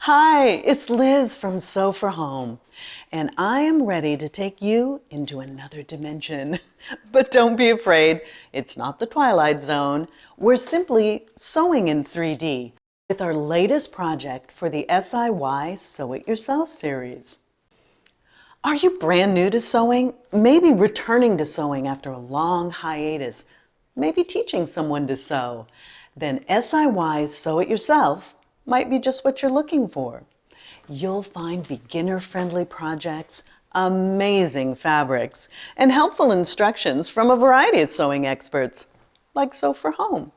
Hi, it's Liz from Sew for Home, and I am ready to take you into another dimension. But don't be afraid, it's not the Twilight Zone. We're simply sewing in 3D with our latest project for the SIY Sew It Yourself series. Are you brand new to sewing? Maybe returning to sewing after a long hiatus? Maybe teaching someone to sew? Then SIY Sew It Yourself might be just what you're looking for. You'll find beginner-friendly projects, amazing fabrics, and helpful instructions from a variety of sewing experts, like Sew for Home.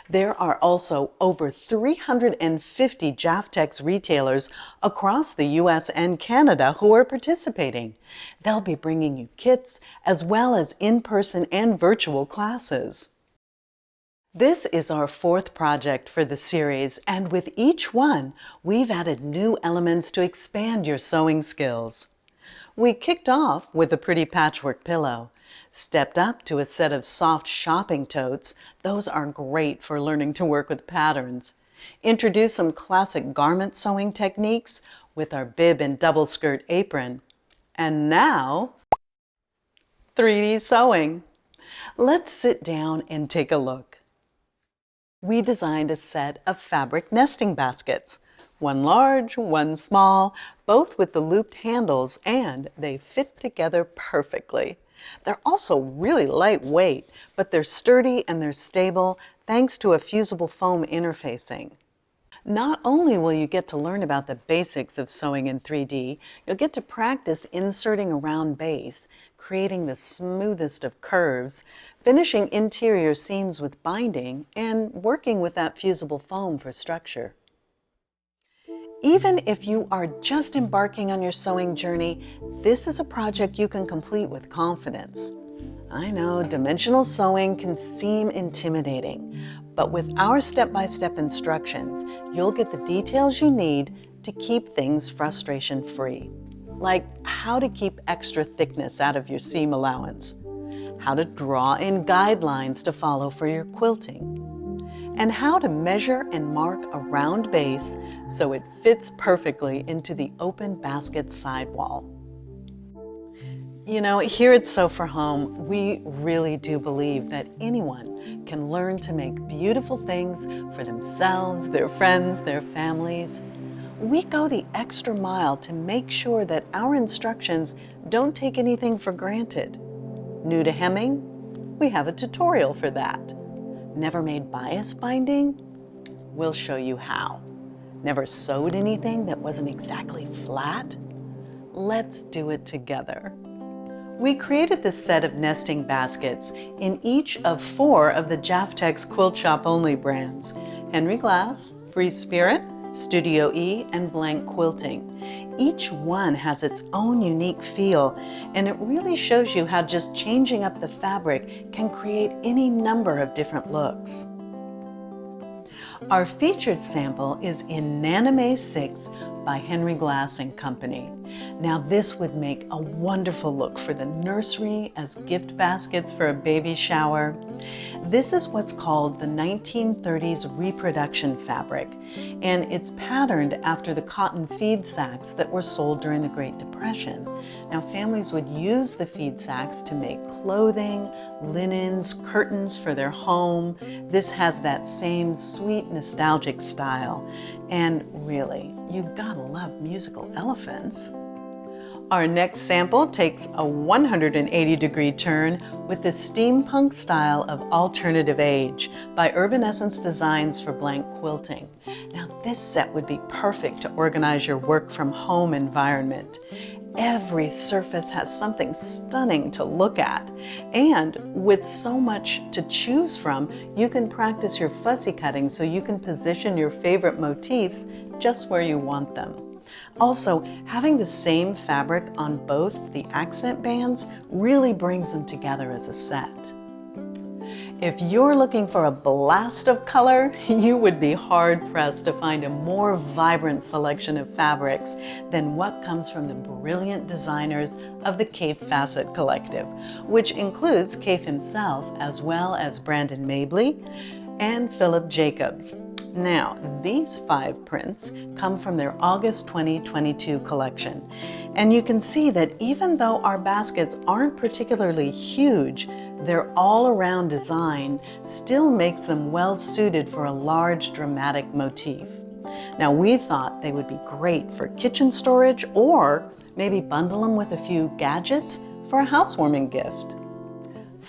There are also over 350 Jaftex retailers across the US and Canada who are participating. They'll be bringing you kits as well as in-person and virtual classes. This is our fourth project for the series, and with each one, we've added new elements to expand your sewing skills. We kicked off with a pretty patchwork pillow, stepped up to a set of soft shopping totes. Those are great for learning to work with patterns. Introduced some classic garment sewing techniques with our bib and double skirt apron. And now, 3D sewing. Let's sit down and take a look. We designed a set of fabric nesting baskets, one large, one small, both with the looped handles, and they fit together perfectly. They're also really lightweight, but they're sturdy and they're stable thanks to a fusible foam interfacing. Not only will you get to learn about the basics of sewing in 3D, you'll get to practice inserting a round base, creating the smoothest of curves, finishing interior seams with binding, and working with that fusible foam for structure. Even if you are just embarking on your sewing journey, this is a project you can complete with confidence. I know dimensional sewing can seem intimidating, but with our step-by-step instructions, you'll get the details you need to keep things frustration-free. Like how to keep extra thickness out of your seam allowance, how to draw in guidelines to follow for your quilting, and how to measure and mark a round base so it fits perfectly into the open basket sidewall. You know, here at Sew for Home, we really do believe that anyone can learn to make beautiful things for themselves, their friends, their families. We go the extra mile to make sure that our instructions don't take anything for granted. New to hemming? We have a tutorial for that. Never made bias binding? We'll show you how. Never sewed anything that wasn't exactly flat? Let's do it together. We created this set of nesting baskets in each of 4 of the Jaftex Quilt Shop Only brands: Henry Glass, Free Spirit, Studio E, and Blank Quilting. Each one has its own unique feel, and it really shows you how just changing up the fabric can create any number of different looks. Our featured sample is in Naname 6 by Henry Glass and Company. Now this would make a wonderful look for the nursery as gift baskets for a baby shower. This is what's called the 1930s reproduction fabric, and it's patterned after the cotton feed sacks that were sold during the Great Depression. Now families would use the feed sacks to make clothing, linens, curtains for their home. This has that same sweet nostalgic style, and really, you've gotta love musical elephants. Our next sample takes a 180-degree turn with the steampunk style of alternative age by Urban Essence Designs for Blank Quilting. Now this set would be perfect to organize your work from home environment. Every surface has something stunning to look at, and with so much to choose from, you can practice your fussy cutting so you can position your favorite motifs just where you want them. Also, having the same fabric on both the accent bands really brings them together as a set. If you're looking for a blast of color, you would be hard-pressed to find a more vibrant selection of fabrics than what comes from the brilliant designers of the Cafe Facet Collective, which includes Cafe himself as well as Brandon Mabley and Philip Jacobs. Now, these 5 prints come from their August 2022 collection. And you can see that even though our baskets aren't particularly huge, their all-around design still makes them well suited for a large dramatic motif. Now, we thought they would be great for kitchen storage or maybe bundle them with a few gadgets for a housewarming gift.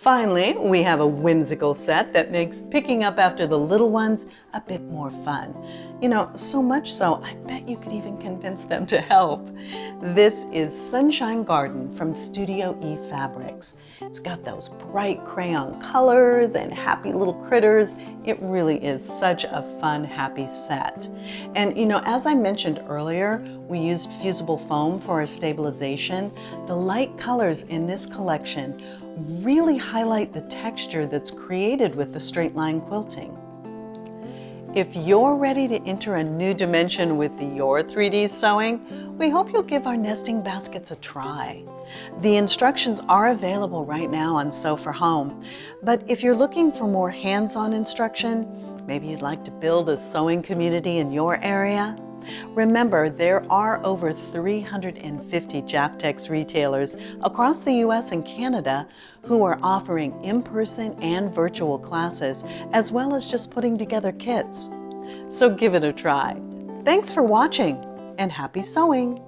Finally, we have a whimsical set that makes picking up after the little ones a bit more fun. You know, so much so, I bet you could even convince them to help. This is Sunshine Garden from Studio E Fabrics. It's got those bright crayon colors and happy little critters. It really is such a fun, happy set. And you know, as I mentioned earlier, we used fusible foam for our stabilization. The light colors in this collection really highlight the texture that's created with the straight line quilting. If you're ready to enter a new dimension with your 3D sewing, we hope you'll give our nesting baskets a try. The instructions are available right now on Sew for Home, but if you're looking for more hands-on instruction, maybe you'd like to build a sewing community in your area, remember, there are over 350 Jaftex retailers across the US and Canada who are offering in-person and virtual classes, as well as just putting together kits. So give it a try. Thanks for watching, and happy sewing!